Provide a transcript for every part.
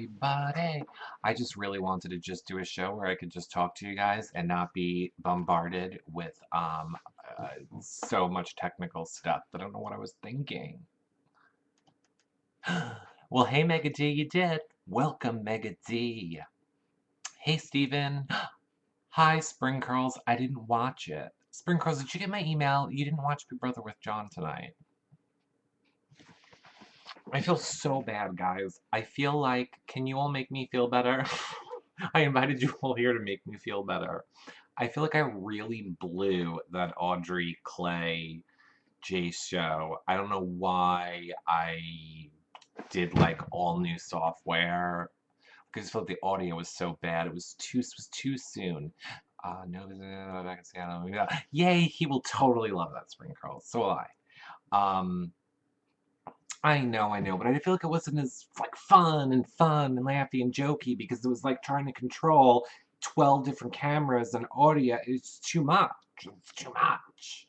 Everybody. I just really wanted to just do a show where I could just talk to you guys and not be bombarded with so much technical stuff. I don't know what I was thinking. Well, hey Mega D, you did. Welcome, Mega D. Hey Steven. Hi, Spring Curls. I didn't watch it. Spring Curls, did you get my email? You didn't watch Big Brother with John tonight. I feel so bad, guys. I feel like, can you all make me feel better? I invited you all here to make me feel better. I feel like I really blew that Audrey Clay Jace show. I don't know why I did like all new software because I felt the audio was so bad. It was too soon. No, I can see. I don't know. Yay! He will totally love that Spring Curls. So will I. I know, but I feel like it wasn't as like fun and laughy and jokey because it was like trying to control 12 different cameras and audio. It's too much. It's too much.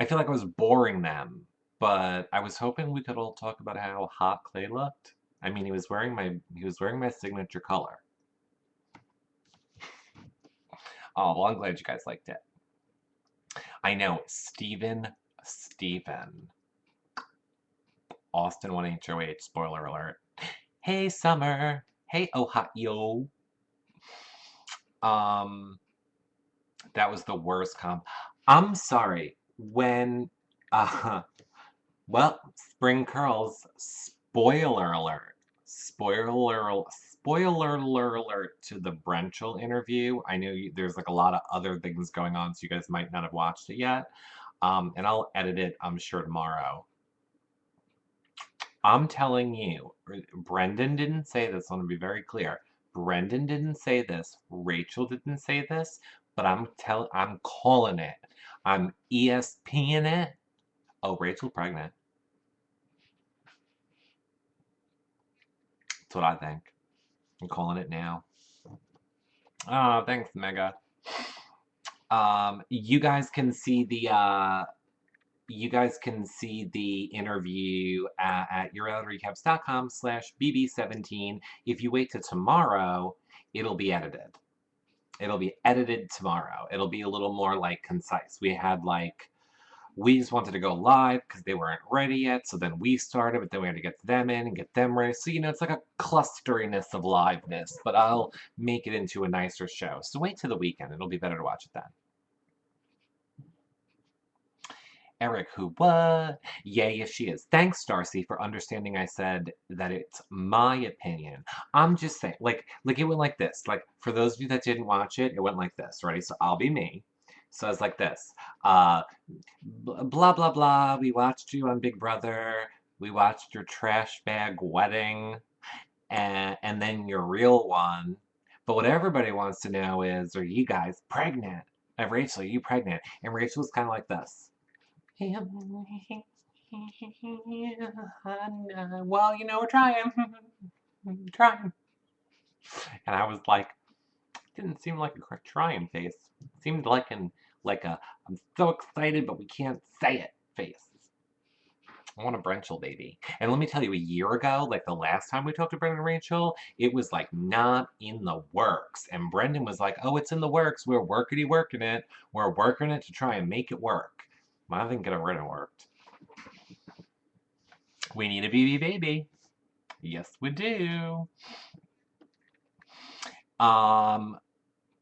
I feel like I was boring them, but I was hoping we could all talk about how hot Clay looked. I mean, he was wearing my signature color. Oh, well, I'm glad you guys liked it. I know, Steven. Austin 1HOH, spoiler alert. Hey, Summer. Hey, Ohio. Um, that was the worst comp. I'm sorry. Uh, well, Spring Curls, spoiler alert. Spoiler alert to the Brenchel interview. I know there's like a lot of other things going on, so you guys might not have watched it yet. And I'll edit it, I'm sure, tomorrow. I'm telling you, Brendan didn't say this. I want to be very clear. Brendan didn't say this. Rachel didn't say this. But I'm calling it. I'm ESPing it. Oh, Rachel pregnant. That's what I think. I'm calling it now. Oh, thanks, Mega. You guys can see the interview at yourrealityrecaps.com/bb17. If you wait till tomorrow, it'll be edited. It'll be edited tomorrow. It'll be a little more like concise. We just wanted to go live because they weren't ready yet, so then we started, but then we had to get them in and get them ready. So, it's like a clusteriness of liveness, but I'll make it into a nicer show. So wait till the weekend. It'll be better to watch it then. Eric, who what? Yay, if she is. Thanks, Darcy, for understanding I said that it's my opinion. I'm just saying, like it went like this. Like, for those of you that didn't watch it, it went like this. Ready? So I'll be me. So it's like this. Blah, blah, blah. We watched you on Big Brother. We watched your trash bag wedding. And then your real one. But what everybody wants to know is, are you guys pregnant? And Rachel, are you pregnant? And Rachel's kind of like this. Well, we're trying. Trying. And I was like, didn't seem like a trying face. It seemed like a I'm so excited but we can't say it face. I want a Brenchel baby. And let me tell you, a year ago, like the last time we talked to Brendan and Rachel, it was like not in the works. And Brendan was like, oh, it's in the works. We're working it. We're working it to try and make it work. I think it already worked. We need a BB baby. Yes, we do.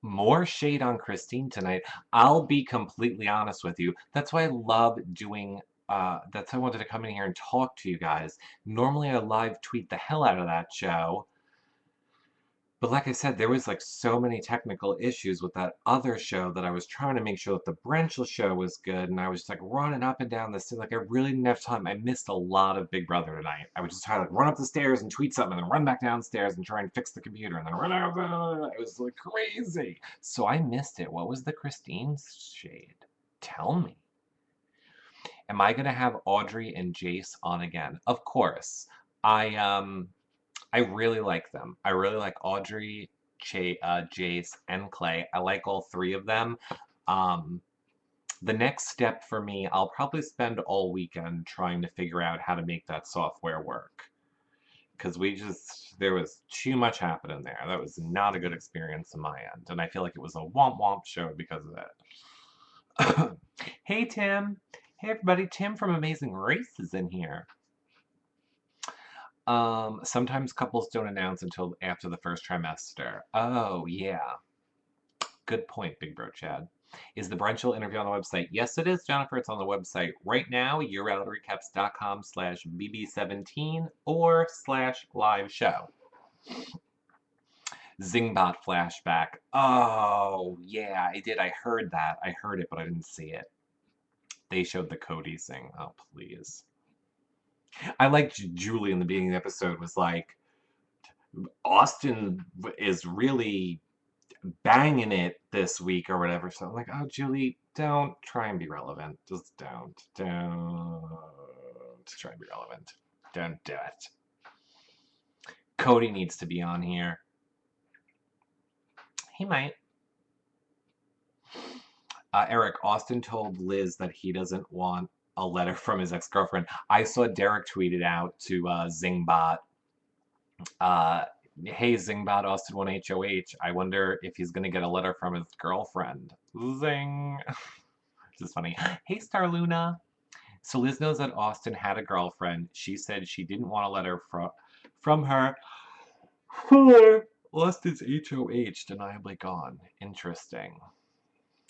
More shade on Christine tonight. I'll be completely honest with you. That's why I love doing, that's why I wanted to come in here and talk to you guys. Normally I live tweet the hell out of that show. But like I said, there was like so many technical issues with that other show that I was trying to make sure that the Brenchel show was good, and I was just like running up and down the stairs. Like I really didn't have time. I missed a lot of Big Brother tonight. I would just try to like run up the stairs and tweet something, and then run back downstairs and try and fix the computer, and then run out. It was like crazy. So I missed it. What was the Christine shade? Tell me. Am I gonna have Audrey and Jace on again? Of course. I really like them. I really like Audrey, Jace, and Clay. I like all three of them. The next step for me, I'll probably spend all weekend trying to figure out how to make that software work. because there was too much happening there. That was not a good experience on my end, and I feel like it was a womp womp show because of it. Hey, Tim. Hey, everybody. Tim from Amazing Race is in here. Sometimes couples don't announce until after the first trimester. Oh, yeah. Good point, Big Bro Chad. Is the brunchal interview on the website? Yes, it is, Jennifer. It's on the website right now, yourrealityrecaps.com/bb17 or /live show. Zingbot flashback. Oh, yeah, I did. I heard that. I heard it, but I didn't see it. They showed the Cody thing. Oh, please. I liked Julie in the beginning of the episode was like, Austin is really banging it this week or whatever. So I'm like, oh, Julie, don't try and be relevant. Just don't. Don't try and be relevant. Don't do it. Cody needs to be on here. He might. Eric, Austin told Liz that he doesn't want a letter from his ex-girlfriend. I saw Derek tweet it out to Zingbot. Hey, Zingbot, Austin won HOH. I wonder if he's going to get a letter from his girlfriend. Zing. This is funny. Hey, Star Luna. So Liz knows that Austin had a girlfriend. She said she didn't want a letter from her for Austin's HOH deniably gone. Interesting.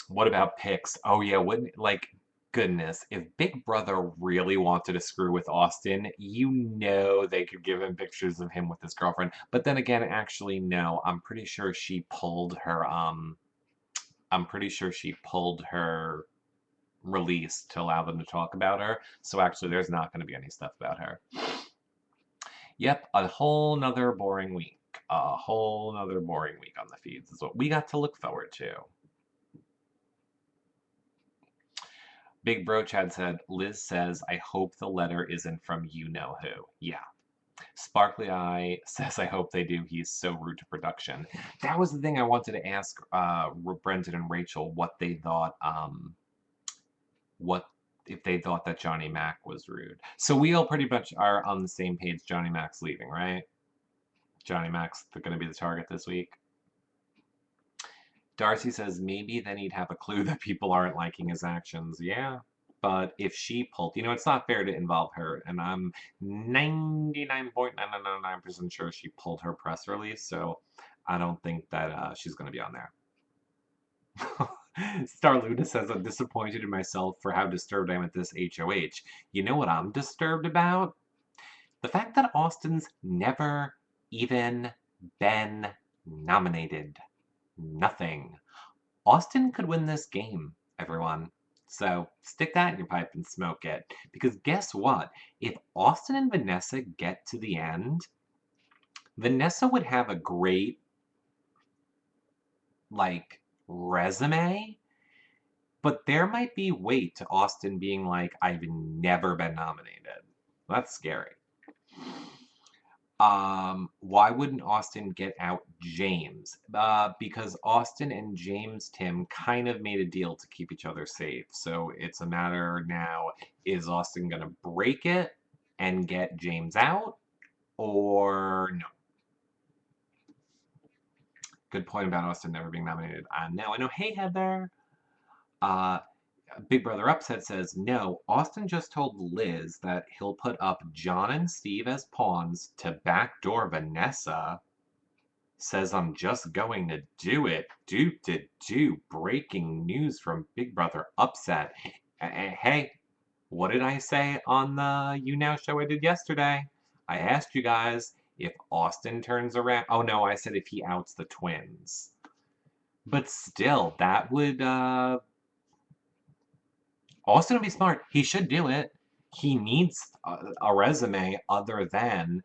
What about pics? Oh yeah, wouldn't like goodness, if Big Brother really wanted to screw with Austin, you know they could give him pictures of him with his girlfriend. But then again, actually no, I'm pretty sure she pulled her release to allow them to talk about her. So actually there's not going to be any stuff about her. Yep, a whole nother boring week. A whole nother boring week on the feeds is what we got to look forward to. Big Bro Chad said, Liz says, I hope the letter isn't from you-know-who. Yeah. Sparkly Eye says, I hope they do. He's so rude to production. That was the thing I wanted to ask Brendan and Rachel, what they thought, if they thought that Johnny Mac was rude. So we all pretty much are on the same page. Johnny Mac's leaving, right? Johnny Mac's going to be the target this week. Darcy says maybe then he'd have a clue that people aren't liking his actions. Yeah, but if she pulled, it's not fair to involve her, and I'm 99.999% sure she pulled her press release, so I don't think that she's going to be on there. Star Luna says, I'm disappointed in myself for how disturbed I am at this HOH. You know what I'm disturbed about? The fact that Austin's never even been nominated. Nothing. Austin could win this game, everyone. So stick that in your pipe and smoke it. Because guess what? If Austin and Vanessa get to the end, Vanessa would have a great, resume. But there might be weight to Austin being like, I've never been nominated. That's scary. Why wouldn't Austin get out James? Because Austin and James Tim kind of made a deal to keep each other safe. So it's a matter now, is Austin going to break it and get James out or no? Good point about Austin never being nominated. Now I know. Hey, Heather. Big Brother Upset says, no, Austin just told Liz that he'll put up John and Steve as pawns to backdoor Vanessa. Says, I'm just going to do it. Breaking news from Big Brother Upset. Hey, what did I say on the YouNow show I did yesterday? I asked you guys if Austin turns around. Oh, no, I said if he outs the twins. But still, that would... Austin would be smart. He should do it. He needs a resume other than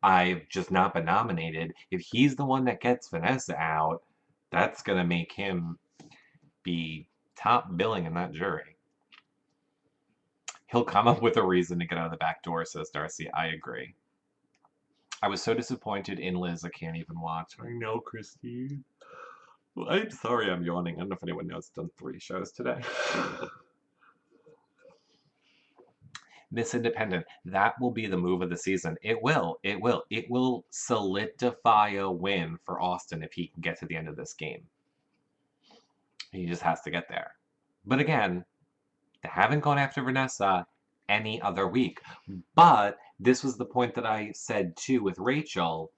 I've just not been nominated. If he's the one that gets Vanessa out, that's going to make him be top billing in that jury. He'll come up with a reason to get out of the back door, says Darcy. I agree. I was so disappointed in Liz, I can't even watch. I know, Christine. Well, I'm sorry I'm yawning. I don't know if anyone knows I've done 3 shows today. Miss Independent. That will be the move of the season. It will. It will. It will solidify a win for Austin if he can get to the end of this game. He just has to get there. But again, they haven't gone after Vanessa any other week. But this was the point that I said too with Rachel.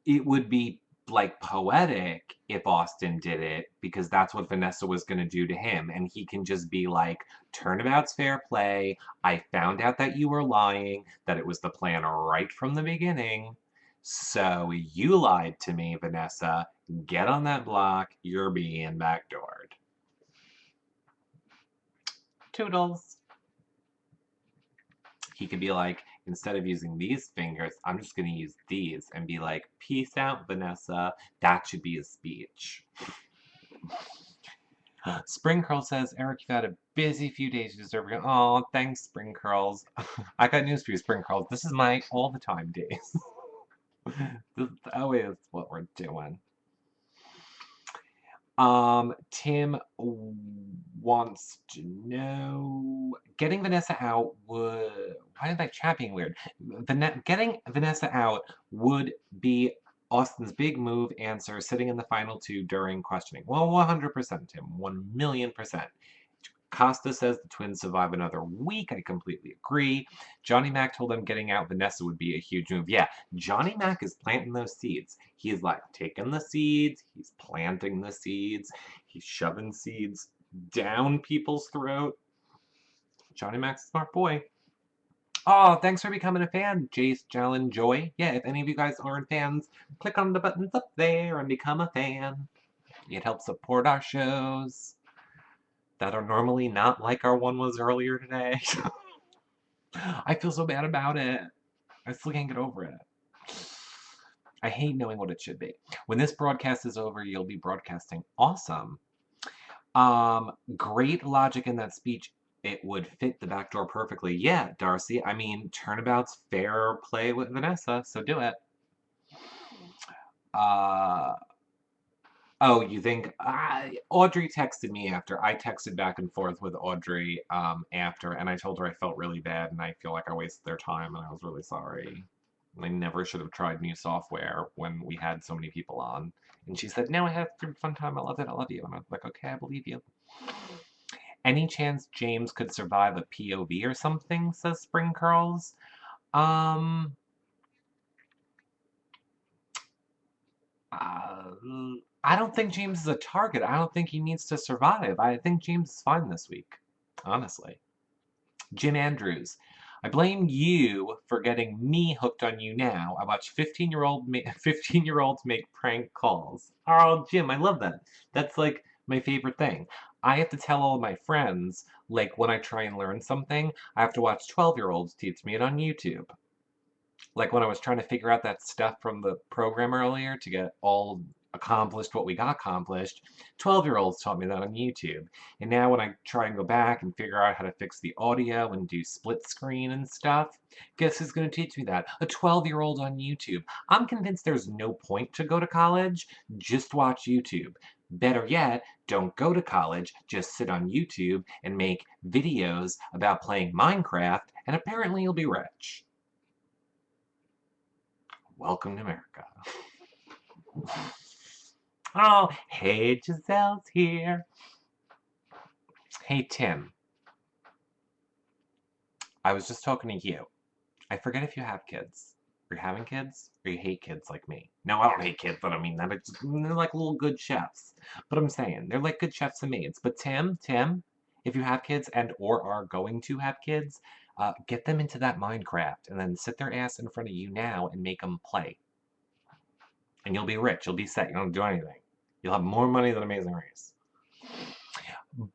It would be like poetic if Austin did it because that's what Vanessa was going to do to him. And he can just be like, turnabout's fair play. I found out that you were lying, that it was the plan right from the beginning. So you lied to me, Vanessa. Get on that block. You're being backdoored. Toodles. He could be like, instead of using these fingers, I'm just going to use these and be like, peace out, Vanessa. That should be his speech. Spring Curl says, Eric, you've had a busy few days. You deserve it. Oh, thanks, Spring Curls. I got news for you, Spring Curls. This is my all the time days. This is always what we're doing. Tim wants to know, getting Vanessa out would, why did I chat being weird? Getting Vanessa out would be Austin's big move. Answer, sitting in the final two during questioning. Well, 100%, Tim, 1,000,000%. Costa says the twins survive another week. I completely agree. Johnny Mac told them getting out Vanessa would be a huge move. Yeah, Johnny Mac is planting those seeds. He's like taking the seeds, he's planting the seeds, he's shoving seeds down people's throat. Johnny Mac's a smart boy. Oh, thanks for becoming a fan, Jace, Jalen, Joy. Yeah, if any of you guys aren't fans, click on the buttons up there and become a fan. It helps support our shows that are normally not like our one was earlier today. I feel so bad about it. I still can't get over it. I hate knowing what it should be. When this broadcast is over, you'll be broadcasting awesome. Great logic in that speech. It would fit the backdoor perfectly. Yeah, Darcy. I mean, turnabout's fair play with Vanessa, so do it. Oh, you think Audrey texted me after. I texted back and forth with Audrey after, and I told her I felt really bad and I feel like I wasted their time and I was really sorry. I never should have tried new software when we had so many people on. And she said, no, I had a fun time. I loved it. I love you. And I was like, okay, I believe you. Any chance James could survive a POV or something, says Spring Curls? I don't think James is a target. I don't think he needs to survive. I think James is fine this week, honestly. Jim Andrews. I blame you for getting me hooked on YouNow. I watch 15-year-olds make prank calls. Oh, Jim, I love that. That's like my favorite thing. I have to tell all of my friends, like when I try and learn something, I have to watch 12-year-olds teach me it on YouTube. Like when I was trying to figure out that stuff from the program earlier to get all accomplished what we got accomplished, 12-year-olds taught me that on YouTube. And now when I try and go back and figure out how to fix the audio and do split screen and stuff, guess who's going to teach me that? A 12-year-old on YouTube. I'm convinced there's no point to go to college, just watch YouTube. Better yet, don't go to college, just sit on YouTube and make videos about playing Minecraft, and apparently you'll be rich. Welcome to America. Oh, hey, Giselle's here. Hey, Tim. I was just talking to you. I forget if you have kids. Are you having kids? Or you hate kids like me? No, I don't hate kids, but I mean that. They're like little good chefs. But I'm saying, they're like good chefs and maids. But Tim, if you have kids and or are going to have kids, get them into that Minecraft and then sit their ass in front of YouNow and make them play. And you'll be rich. You'll be set. You don't do anything. You'll have more money than Amazing Race.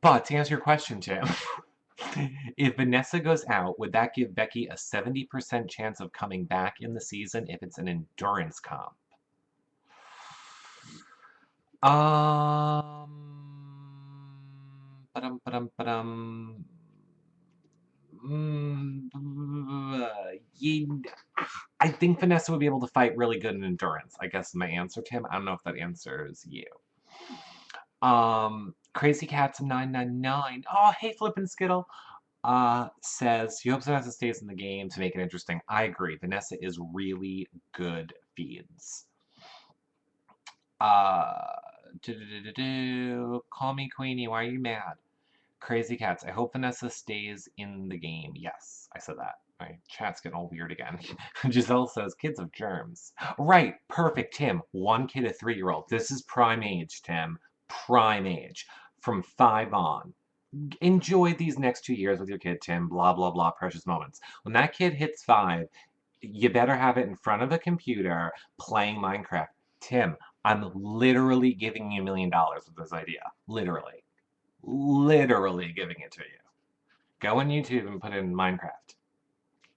But to answer your question, Tim, if Vanessa goes out, would that give Becky a 70% chance of coming back in the season if it's an endurance comp? I think Vanessa would be able to fight really good in endurance. I guess my answer, Tim. I don't know if that answers you. Crazy Cats 999. Oh, hey, Flippin' Skittle. Says, you hope Vanessa stays in the game to make it interesting. I agree. Vanessa is really good feeds. Uh, Call me Queenie. Why are you mad? Crazy Cats. I hope Vanessa stays in the game. Yes, I said that. My chat's getting all weird again. Giselle says, kids have germs. Right, perfect, Tim. 1 kid, a 3-year-old. This is prime age, Tim. Prime age. From 5 on. Enjoy these next 2 years with your kid, Tim. Blah, blah, blah. Precious moments. When that kid hits 5, you better have it in front of a computer playing Minecraft. Tim, I'm literally giving you $1 million with this idea. Literally. Literally giving it to you. Go on YouTube and put in Minecraft.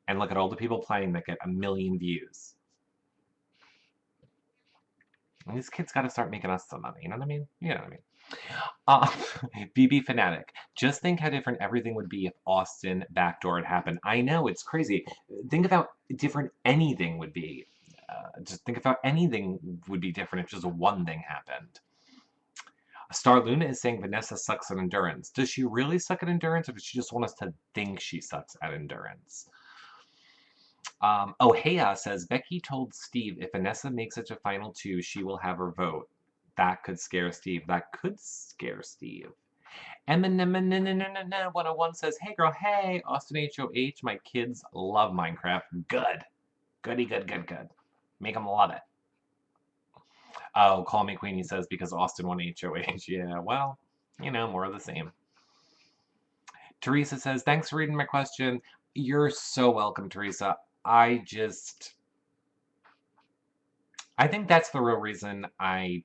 And look at all the people playing that get 1 million views. And these kids got to start making us some money. You know what I mean? You know what I mean? BB Fanatic. Just think how different everything would be if Austin backdoor had happened. I know, it's crazy. Think of how different anything would be. Just think of how anything would be different if just one thing happened. Star Luna is saying Vanessa sucks at endurance. Does she really suck at endurance, or does she just want us to think she sucks at endurance? Heya says, Becky told Steve if Vanessa makes it to Final 2, she will have her vote. That could scare Steve. That could scare Steve. Eminem 101 says, hey girl, hey, Austin HOH, my kids love Minecraft. Good. Goody, good, good, good. Make them love it. Oh, Call Me Queenie says, because Austin won HOH. Yeah, well, you know, more of the same. Teresa says, thanks for reading my question. You're so welcome, Teresa. I think that's the real reason I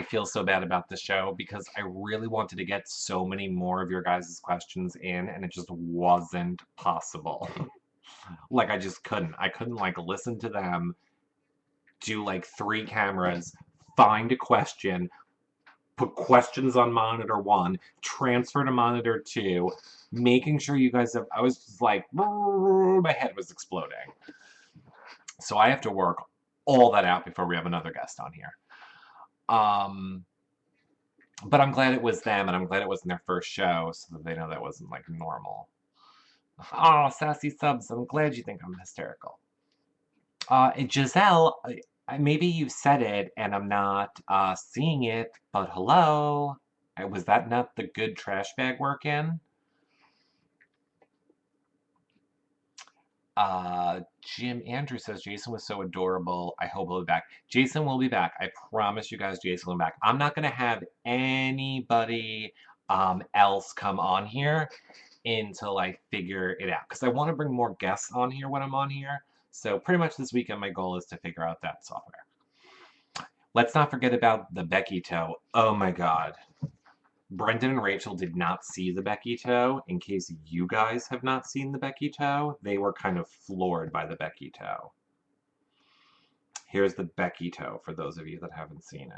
feel so bad about the show, because I really wanted to get so many more of your guys' questions in, and it just wasn't possible. Like, I just couldn't. I couldn't, like, listen to them, do, like, 3 cameras, find a question, put questions on monitor 1, transfer to monitor 2, making sure you guys have... I was just like... My head was exploding. So I have to work all that out before we have another guest on here. But I'm glad it was them, and I'm glad it wasn't their first show, so that they know that wasn't, like, normal. Oh, sassy subs, I'm glad you think I'm hysterical. And Giselle, maybe you said it, and I'm not seeing it, but hello? Was that not the good trash bag work in? Jim Andrew says, Jason was so adorable. I hope he'll be back. Jason will be back. I promise you guys, Jason will be back. I'm not going to have anybody else come on here until I figure it out, because I want to bring more guests on here when I'm on here. So pretty much this weekend, my goal is to figure out that software. Let's not forget about the Becky toe. Oh my God. Brendan and Rachel did not see the Becky toe. In case you guys have not seen the Becky toe, they were kind of floored by the Becky toe. Here's the Becky toe for those of you that haven't seen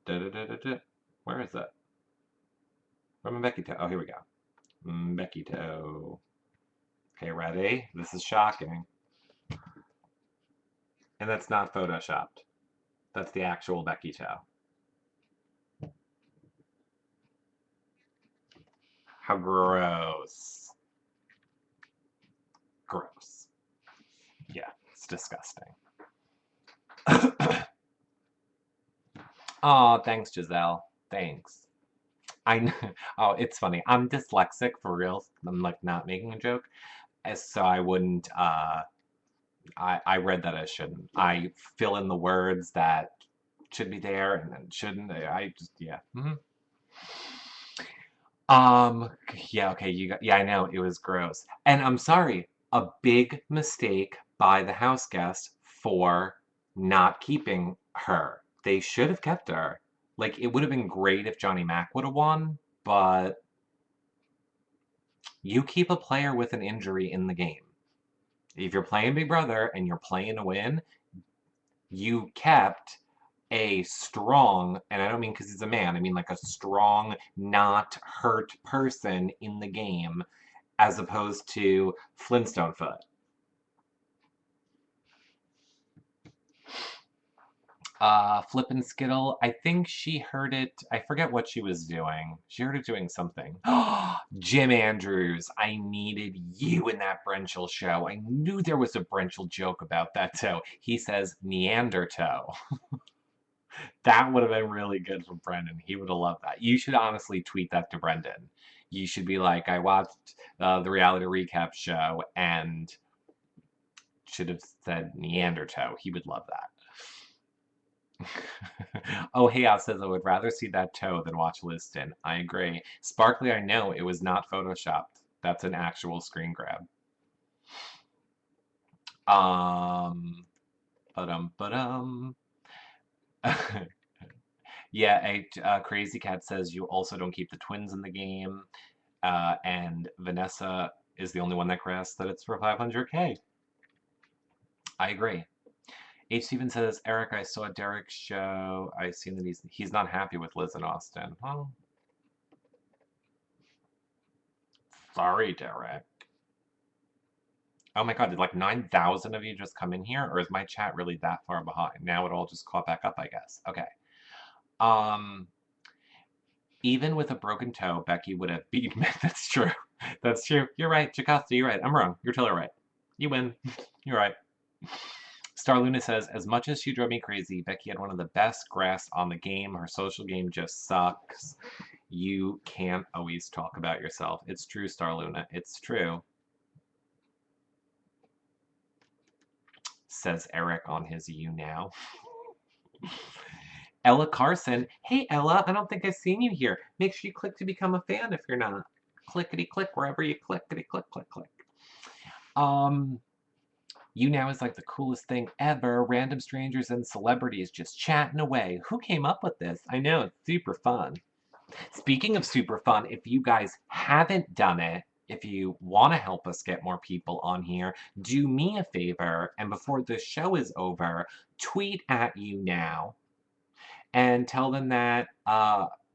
it. Where is it? Where's my Becky toe? Oh, here we go. Becky toe. Okay, ready? This is shocking. And that's not photoshopped. That's the actual Becky toe. How gross. Gross. Yeah, it's disgusting. Oh, thanks, Giselle. Thanks. Oh, it's funny. I'm dyslexic for real. I'm like not making a joke. So I wouldn't, I read that I shouldn't. I fill in the words that should be there and then shouldn't. I just, yeah. Yeah, okay, yeah, I know, it was gross. And I'm sorry, a big mistake by the house guest for not keeping her. They should have kept her. Like, it would have been great if Johnny Mac would have won, but you keep a player with an injury in the game. If you're playing Big Brother and you're playing to win, you kept a strong, and I don't mean because he's a man, I mean like a strong, not hurt person in the game, as opposed to Flintstone Foot. Flippin' Skittle, I think she heard it. I forget what she was doing. She heard it doing something. Jim Andrews, I needed you in that Brenchel show. I knew there was a Brenchel joke about that toe. He says Neanderthal. That would have been really good for Brendan. He would have loved that. You should honestly tweet that to Brendan. You should be like, I watched the reality recap show and should have said Neanderthal. He would love that. Oh, Hayat says, I would rather see that toe than watch Liston. I agree. Sparkly, I know it was not photoshopped. That's an actual screen grab. Ba-dum. Yeah, Crazy Cat says you also don't keep the twins in the game. And Vanessa is the only one that crashed that it's for 500K. I agree. H. Steven says, Eric, I saw Derek's show. I seen that he's not happy with Liz and Austin. Oh. Sorry, Derek. Oh my god, did like 9,000 of you just come in here? Or is my chat really that far behind? Now it all just caught back up, I guess. Okay. Even with a broken toe, Becky would have beaten me. That's true. That's true. You're right, Jocasta, you're right. I'm wrong. You're totally right. You win. You're right. Star Luna says, as much as she drove me crazy, Becky had one of the best grass on the game. Her social game just sucks. You can't always talk about yourself. It's true, Star Luna. It's true. Says Eric on his YouNow. Ella Carson. Hey, Ella, I don't think I've seen you here. Make sure you click to become a fan if you're not. Clickety click wherever you clickety click. YouNow is like the coolest thing ever. Random strangers and celebrities just chatting away. Who came up with this? I know, it's super fun. Speaking of super fun, if you guys haven't done it, if you want to help us get more people on here, do me a favor, and before the show is over, tweet at YouNow and tell them that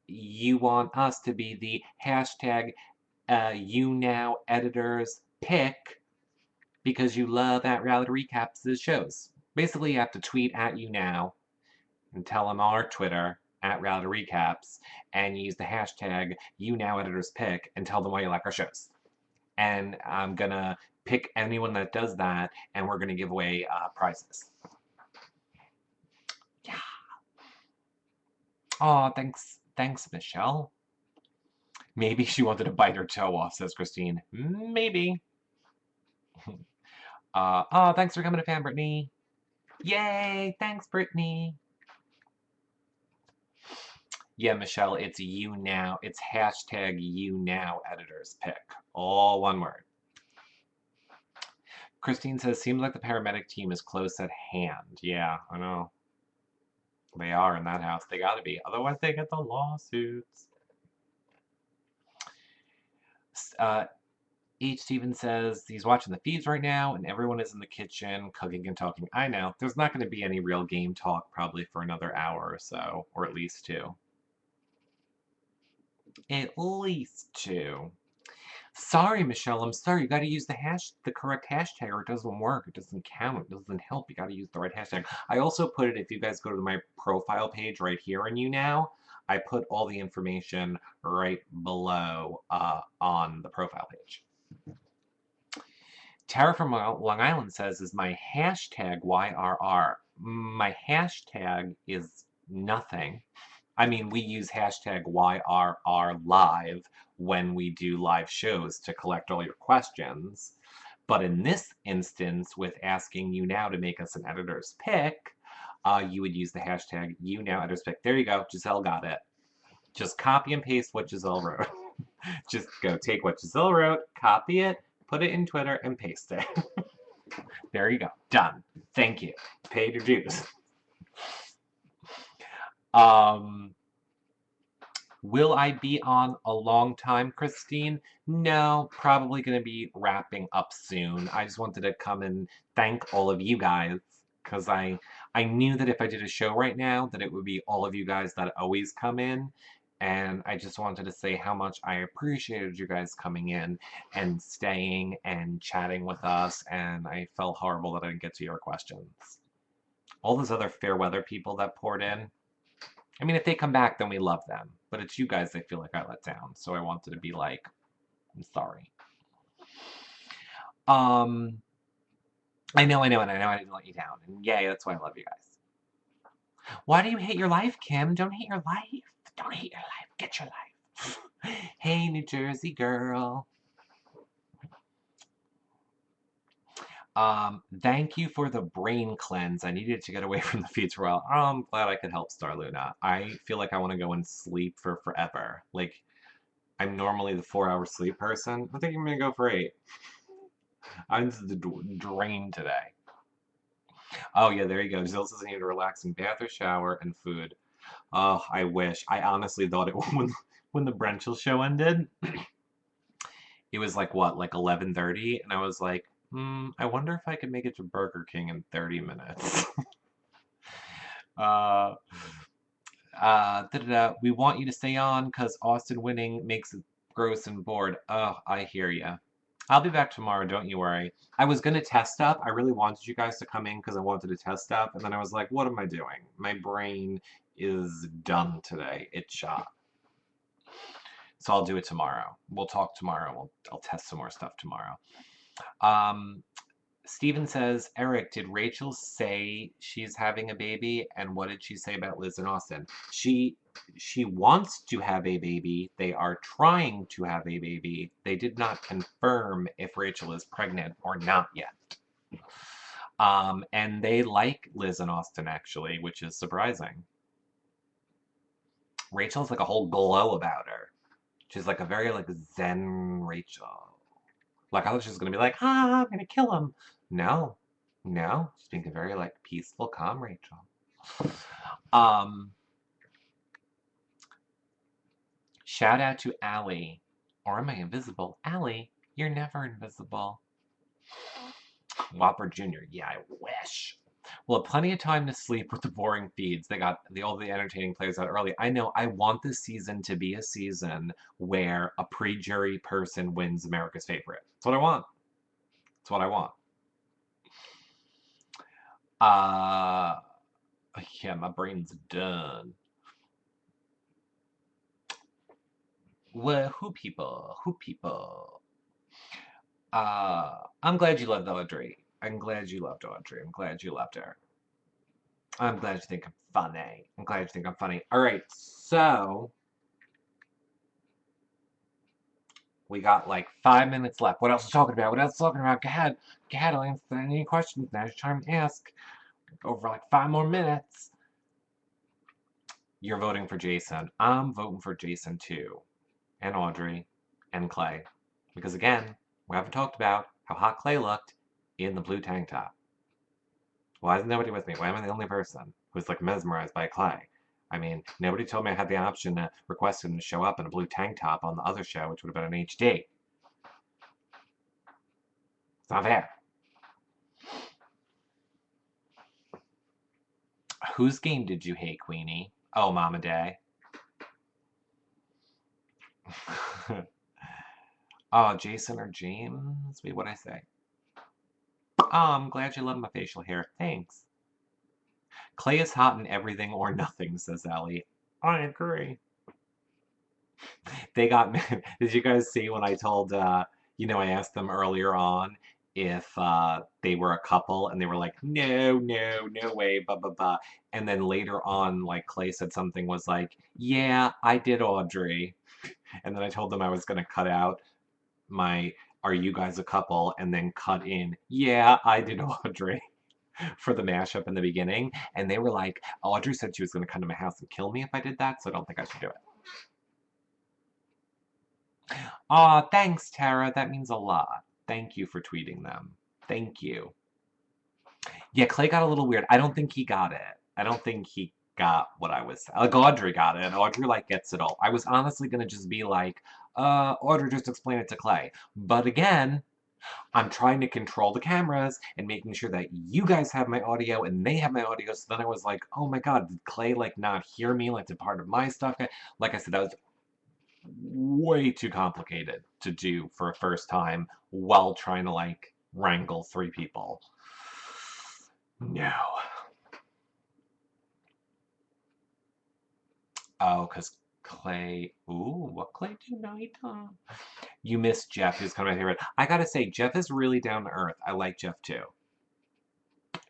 you want us to be the hashtag YouNow editors pick because you love at reality recaps' shows. Basically, you have to tweet at YouNow and tell them on our Twitter at reality recaps and use the hashtag YouNow editors pick and tell them why you like our shows. And I'm gonna pick anyone that does that, and we're gonna give away prizes. Yeah. Oh, thanks, Michelle. Maybe she wanted to bite her toe off, says Christine. Maybe. Oh, thanks for coming to Fan, Brittany. Yay! Thanks, Brittany. Yeah, Michelle, it's YouNow. It's hashtag YouNow editors pick. All one word. Christine says, seems like the paramedic team is close at hand. Yeah, I know. They are in that house. They gotta be. Otherwise, they get the lawsuits. H. Steven says he's watching the feeds right now, and everyone is in the kitchen cooking and talking. I know. There's not going to be any real game talk probably for another hour or so, or at least 2. At least 2. Sorry, Michelle. I'm sorry. You got to use the correct hashtag, or it doesn't work. It doesn't count. It doesn't help. You got to use the right hashtag. I also put it, if you guys go to my profile page right here on YouNow, I put all the information right below on the profile page. Tara from Long Island says, is my hashtag YRR? My hashtag is nothing. I mean, we use hashtag YRR live when we do live shows to collect all your questions. But in this instance, with asking YouNow to make us an editor's pick, you would use the hashtag YouNow editors pick. There you go. Giselle got it. Just copy and paste what Giselle wrote. Just go take what Giselle wrote, copy it, put it in Twitter, and paste it. There you go. Done. Thank you. Paid your dues. Will I be on a long time, Christine? No, probably going to be wrapping up soon. I just wanted to come and thank all of you guys because I knew that if I did a show right now that it would be all of you guys that always come in. And I just wanted to say how much I appreciated you guys coming in and staying and chatting with us. And I felt horrible that I didn't get to your questions. All those other fair weather people that poured in. I mean, if they come back, then we love them. But it's you guys I feel like I let down. So I wanted to be like, I'm sorry. I know, and I know I didn't let you down. And yay, that's why I love you guys. Why do you hate your life, Kim? Don't hate your life. Don't hate your life. Get your life. Hey, New Jersey girl. Thank you for the brain cleanse. I needed to get away from the feeds for a while. Oh, I'm glad I could help, Star Luna. I feel like I want to go and sleep for forever. Like, I'm normally the 4-hour sleep person. I think I'm gonna go for 8. I'm just drained today. Oh yeah, there you go. Jill says I need a relaxing bath or shower and food. Oh, I wish. I honestly thought it when the Brenchel show ended, it was like what, like 11:30, and I was like, I wonder if I could make it to Burger King in 30 minutes. uh, We want you to stay on because Austin winning makes it gross and bored. Oh, I hear ya. I'll be back tomorrow, don't you worry. I was gonna test stuff. I really wanted you guys to come in because I wanted to test stuff, and then I was like, what am I doing? My brain is done today. It's shot. So I'll do it tomorrow. We'll talk tomorrow. I'll test some more stuff tomorrow. Um, Steven says, Eric, did Rachel say she's having a baby? And what did she say about Liz and Austin? She wants to have a baby. They are trying to have a baby. They did not confirm if Rachel is pregnant or not yet. And they like Liz and Austin, actually, which is surprising. Rachel's like a whole glow about her. She's like a very like zen Rachel. Like I thought she was gonna be like, I'm gonna kill him. No, no, she's being a very like peaceful, calm Rachel. Shout out to Allie, or am I invisible? Allie, you're never invisible. Whopper Jr. Yeah, I wish. We'll have plenty of time to sleep with the boring feeds. They got all the entertaining players out early. I know. I want this season to be a season where a pre-jury person wins America's Favorite. That's what I want. That's what I want. Yeah, my brain's done. Well, who people? Who people? I'm glad you loved Audrey. I'm glad you loved Audrey. I'm glad you loved her. I'm glad you think I'm funny. I'm glad you think I'm funny. All right, so we got like 5 minutes left. What else is talking about? What else is talking about? Go ahead. Go ahead. I'll answer any questions. Now's your time to ask. Go for like 5 more minutes. You're voting for Jason. I'm voting for Jason too. And Audrey. And Clay. Because again, we haven't talked about how hot Clay looked in the blue tank top. Why isn't nobody with me? Why am I the only person who's like mesmerized by Clay? I mean, nobody told me I had the option to request him to show up in a blue tank top on the other show, which would have been an HD. It's not fair. Whose game did you hate, Queenie? Oh, Mama Day. Oh, Jason or James? Wait, what'd I say? Oh, I'm glad you love my facial hair. Thanks. Clay is hot in everything or nothing, says Allie. I agree. They got mad. Did you guys see when I told, I asked them earlier on if they were a couple, and they were like, no, no, no way, blah, blah, blah. And then later on, like, Clay said something was like, yeah, I did Audrey. And then I told them I was going to cut out my, are you guys a couple? And then cut in, yeah, I did Audrey. For the mashup in the beginning. And they were like, Audrey said she was going to come to my house and kill me if I did that, so I don't think I should do it. Aw, thanks, Tara. That means a lot. Thank you for tweeting them. Thank you. Yeah, Clay got a little weird. I don't think he got it. I don't think he got what I was... Like, Audrey got it. Audrey, like, gets it all. I was honestly going to just be like, Audrey, just explain it to Clay. But again, I'm trying to control the cameras and making sure that you guys have my audio and they have my audio. So then I was like, oh my God, did Clay, like, not hear me? Like, did part of my stuff? Like I said, that was way too complicated to do for a first time while trying to like wrangle 3 people. No. Oh, because Clay. Ooh, what Clay do night? You miss Jeff. He's kind of my favorite. I gotta say, Jeff is really down to earth. I like Jeff too.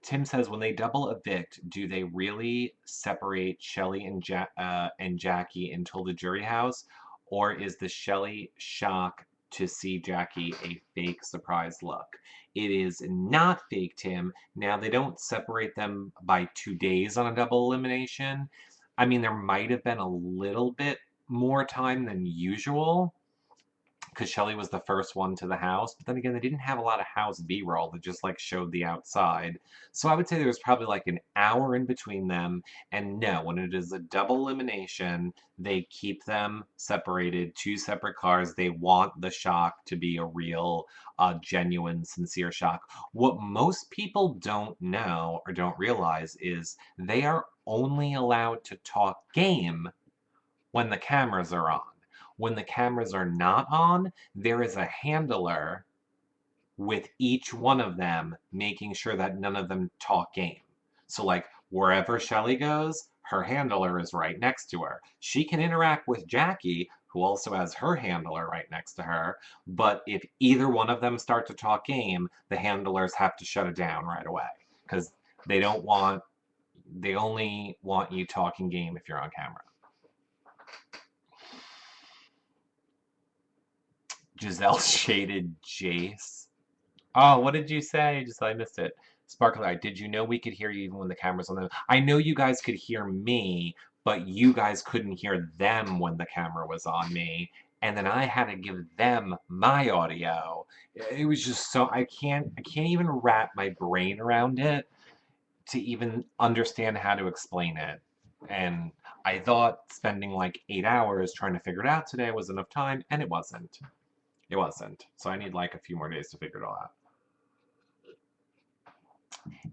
Tim says, when they double evict, do they really separate Shelly and Jackie until the jury house, or is the Shelly shock to see Jackie a fake surprise look? It is not fake, Tim. Now they don't separate them by 2 days on a double elimination. I mean, there might have been a little bit more time than usual because Shelly was the first one to the house. But then again, they didn't have a lot of house B-roll that just like showed the outside. So I would say there was probably like an hour in between them. And no, when it is a double elimination, they keep them separated, two separate cars. They want the shock to be a real, genuine, sincere shock. What most people don't know or don't realize is they are only allowed to talk game when the cameras are on. When the cameras are not on, there is a handler with each one of them making sure that none of them talk game. So, like, wherever Shelly goes, her handler is right next to her. She can interact with Jackie, who also has her handler right next to her, but if either one of them start to talk game, the handlers have to shut it down right away because they don't want, they only want you talking game if you're on camera. Giselle shaded Jace. Oh, what did you say? Just I missed it. Sparkly Eye, did you know we could hear you even when the camera's on them? I know you guys could hear me, but you guys couldn't hear them when the camera was on me. And then I had to give them my audio. It was just so I can't even wrap my brain around it to even understand how to explain it. And I thought spending like 8 hours trying to figure it out today was enough time, and it wasn't. It wasn't. So I need like a few more days to figure it all out.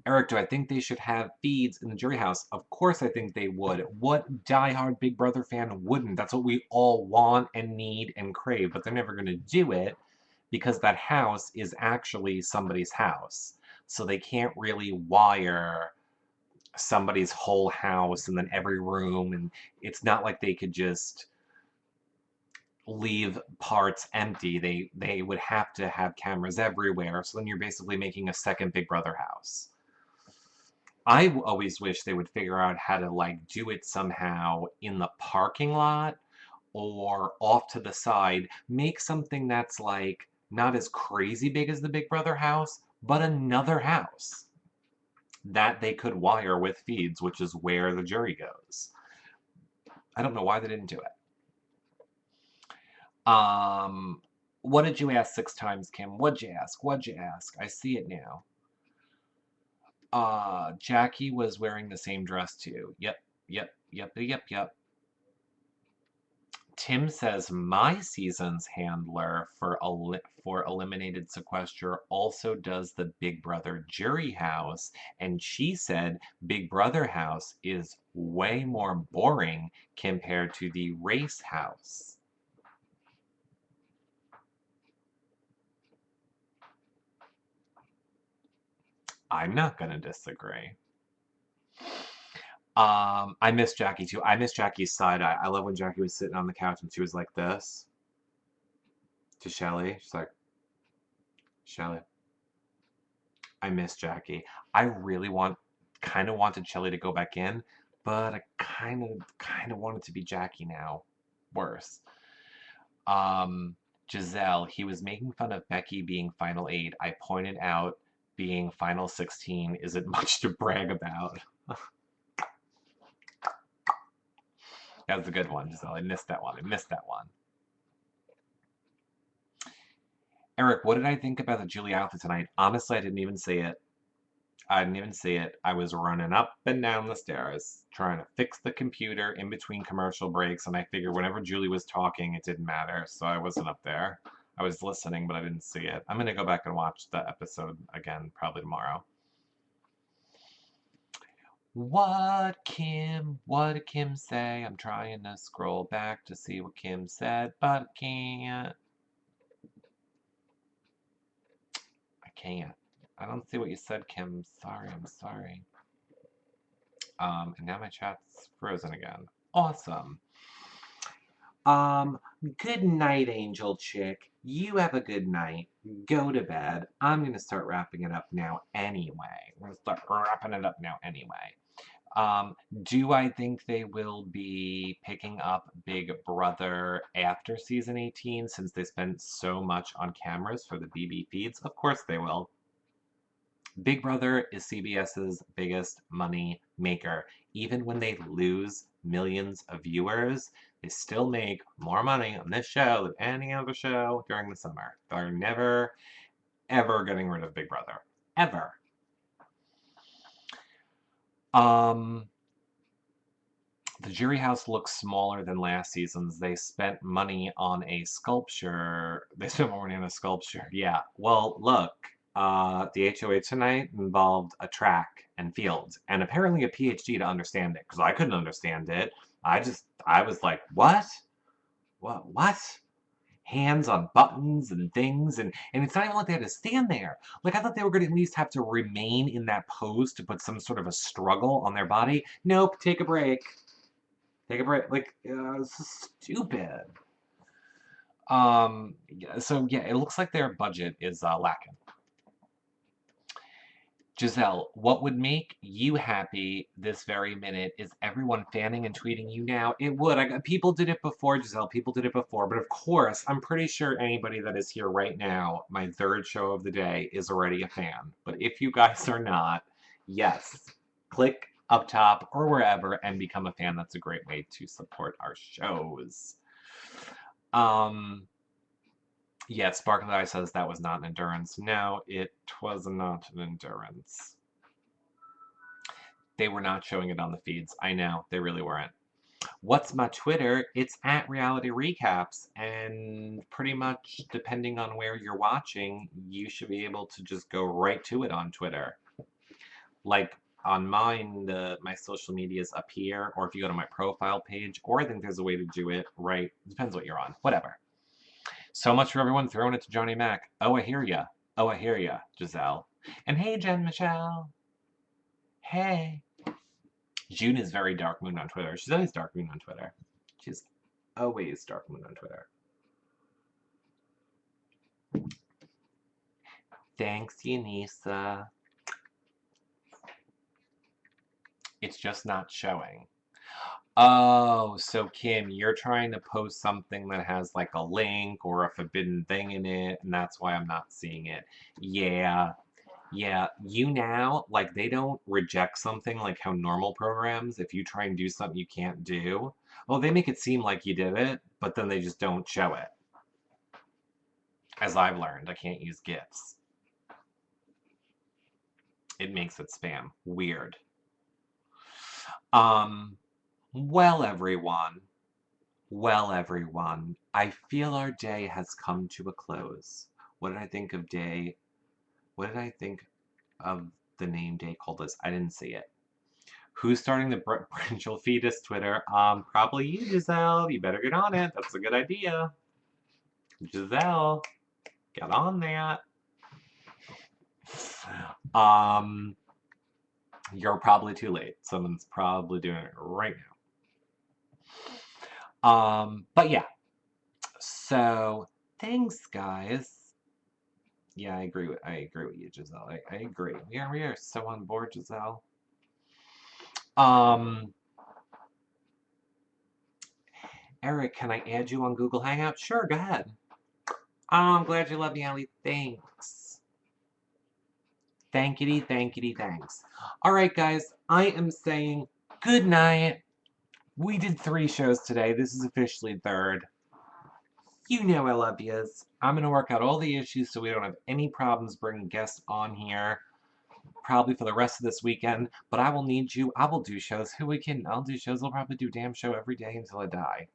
Eric, do I think they should have feeds in the jury house? Of course I think they would. What diehard Big Brother fan wouldn't? That's what we all want and need and crave, but they're never going to do it because that house is actually somebody's house. So they can't really wire somebody's whole house and then every room, and it's not like they could just leave parts empty. They would have to have cameras everywhere. So then you're basically making a second Big Brother house. I always wish they would figure out how to like do it somehow in the parking lot or off to the side. Make something that's like not as crazy big as the Big Brother house, but another house that they could wire with feeds, which is where the jury goes. I don't know why they didn't do it. What did you ask 6 times, Kim? What'd you ask? What'd you ask? I see it now. Jackie was wearing the same dress too. Yep. Tim says my season's handler for eliminated sequester also does the Big Brother jury house, and she said Big Brother house is way more boring compared to the race house. I'm not gonna disagree. I miss Jackie too. I miss Jackie's side eye. I love when Jackie was sitting on the couch and she was like this to Shelly. She's like, Shelly. I miss Jackie. I really kind of wanted Shelly to go back in, but I kind of wanted to be Jackie now. Worse. Um, Giselle, he was making fun of Becky being final 8. I pointed out being final 16 isn't much to brag about. That was a good one, Giselle. I missed that one. Eric, what did I think about the Julie outfit tonight? Honestly, I didn't even see it. I was running up and down the stairs trying to fix the computer in between commercial breaks, and I figured whenever Julie was talking, it didn't matter, so I wasn't up there. I was listening, but I didn't see it. I'm gonna go back and watch the episode again, probably tomorrow. What did Kim say? I'm trying to scroll back to see what Kim said, but I can't. I can't. I don't see what you said, Kim. I'm sorry. And now my chat's frozen again. Awesome. Um, Good night, Angel Chick. You have a good night. Go to bed. I'm gonna start wrapping it up now anyway. We're gonna start wrapping it up now anyway. Um, do I think they will be picking up Big Brother after season 18 since they spent so much on cameras for the BB feeds? Of course they will. Big Brother is CBS's biggest money maker. Even when they lose millions of viewers, they still make more money on this show than any other show during the summer. They're never, ever getting rid of Big Brother. Ever. Um, the jury house looks smaller than last season's. They spent money on a sculpture. They spent more money on a sculpture. Yeah. Well, look, the HOH tonight involved a track and field, and apparently a PhD to understand it, because I couldn't understand it. I was like, what? What? Hands on buttons and things, and it's not even like they had to stand there. Like, I thought they were going to at least have to remain in that pose to put some sort of a struggle on their body. Nope, take a break. Take a break. Like, it's stupid. So yeah, it looks like their budget is lacking. Giselle, what would make you happy this very minute is everyone fanning and tweeting you now. It would. People did it before, Giselle. People did it before. But of course, I'm pretty sure anybody that is here right now, my third show of the day, is already a fan. But if you guys are not, yes, click up top or wherever and become a fan. That's a great way to support our shows. Um, yeah, Sparkly Eye says that was not an endurance. No, it was not an endurance. They were not showing it on the feeds. I know, they really weren't. What's my Twitter? It's at Reality Recaps, and pretty much depending on where you're watching, you should be able to just go right to it on Twitter. Like on mine, my social media is up here, or if you go to my profile page, or I think there's a way to do it right. Depends what you're on. Whatever. So much for everyone throwing it to Johnny Mac. Oh, I hear ya. Oh, I hear ya, Giselle. And hey, Jen Michelle. Hey. June is very Dark Moon on Twitter. She's always Dark Moon on Twitter. She's always Dark Moon on Twitter. Thanks, Yanisa. It's just not showing. Oh, so Kim, you're trying to post something that has like a link or a forbidden thing in it, and that's why I'm not seeing it. Yeah. Yeah, YouNow, like, they don't reject something like how normal programs, if you try and do something you can't do, well, they make it seem like you did it, but then they just don't show it. As I've learned, I can't use GIFs. It makes it spam. Weird. Well, everyone. Well, everyone. I feel our day has come to a close. What did I think of day? What did I think of the name Day called us? I didn't see it. Who's starting the parental fetus Twitter? Probably you, Giselle. You better get on it. That's a good idea. Giselle, get on that. You're probably too late. Someone's probably doing it right now. But yeah. So thanks, guys. Yeah, I agree with you, Giselle. I agree. We are so on board, Giselle. Eric, can I add you on Google Hangout? Sure, go ahead. Oh, I'm glad you love me, Allie. Thanks. Thankity, thankity, thanks. All right, guys, I am saying good night. We did 3 shows today. This is officially third. You know I love yous. I'm going to work out all the issues so we don't have any problems bringing guests on here. Probably for the rest of this weekend, but I will need you. I will do shows. I'll do shows. I'll probably do a damn show every day until I die.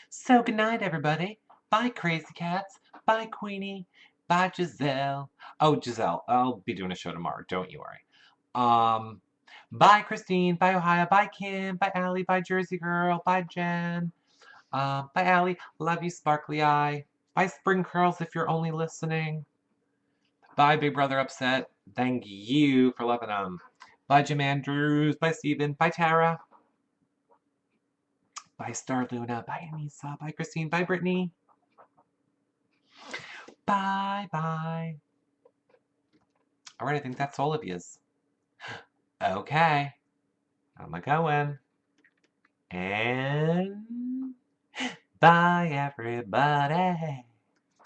So good night, everybody. Bye, Crazy Cats. Bye, Queenie. Bye, Giselle. Oh, Giselle, I'll be doing a show tomorrow. Don't you worry. Bye, Christine. Bye, Ohio. Bye, Kim. Bye, Allie. Bye, Jersey Girl. Bye, Jen. Bye, Allie. Love you, Sparkly Eye. Bye, Spring Curls, if you're only listening. Bye, Big Brother Upset. Thank you for loving them. Bye, Jim Andrews. Bye, Steven. Bye, Tara. Bye, Star Luna. Bye, Anissa. Bye, Christine. Bye, Brittany. Bye, bye. All right, I think that's all of yous. Okay. I'm a-going. And bye, everybody.